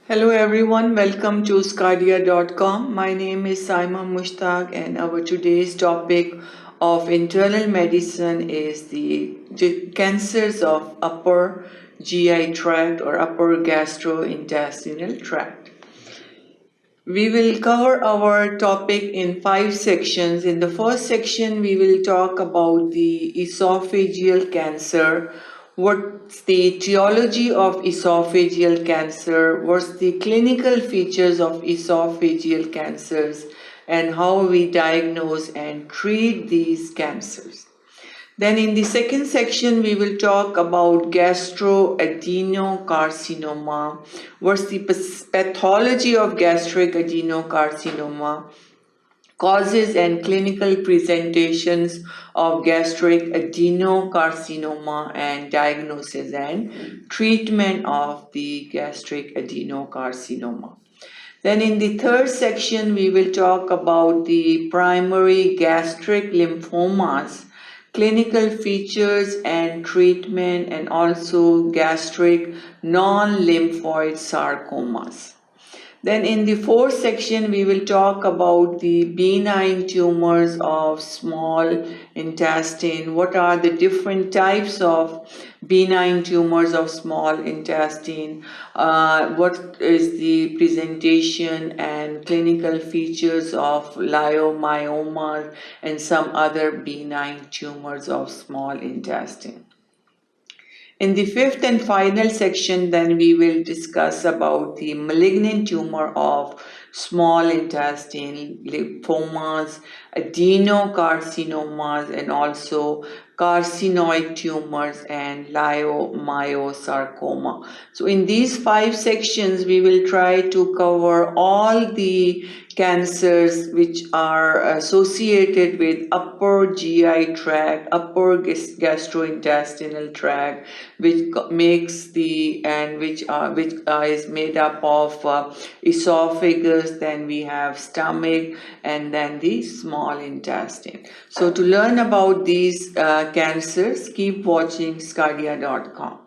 Hello everyone, welcome to sqadia.com. My name is Saima Mushtaq and our today's topic of internal medicine is the cancers of upper GI tract or upper gastrointestinal tract. We will cover our topic in 5 sections. In the first section, we will talk about the esophageal cancer. What's the etiology of esophageal cancer? What's the clinical features of esophageal cancers? And how we diagnose and treat these cancers. Then in the second section, we will talk about gastroadenocarcinoma. What's the pathology of gastric adenocarcinoma? Causes and clinical presentations of gastric adenocarcinoma and diagnosis and treatment of the gastric adenocarcinoma. Then in the third section, we will talk about the primary gastric lymphomas, clinical features and treatment, and also gastric non-lymphoid sarcomas. Then in the fourth section, we will talk about the benign tumors of small intestine. What are the different types of benign tumors of small intestine? What is the presentation and clinical features of leiomyoma and some other benign tumors of small intestine? In the fifth and final section, then we will discuss about the malignant tumor of small intestine, lymphomas, adenocarcinomas, and also carcinoid tumors and leiomyosarcoma. So in these 5 sections, we will try to cover all the cancers which are associated with upper GI tract, upper gastrointestinal tract, which makes the and which is made up of esophagus, then we have stomach, and then the small intestine. So to learn about these cancers, keep watching sqadia.com.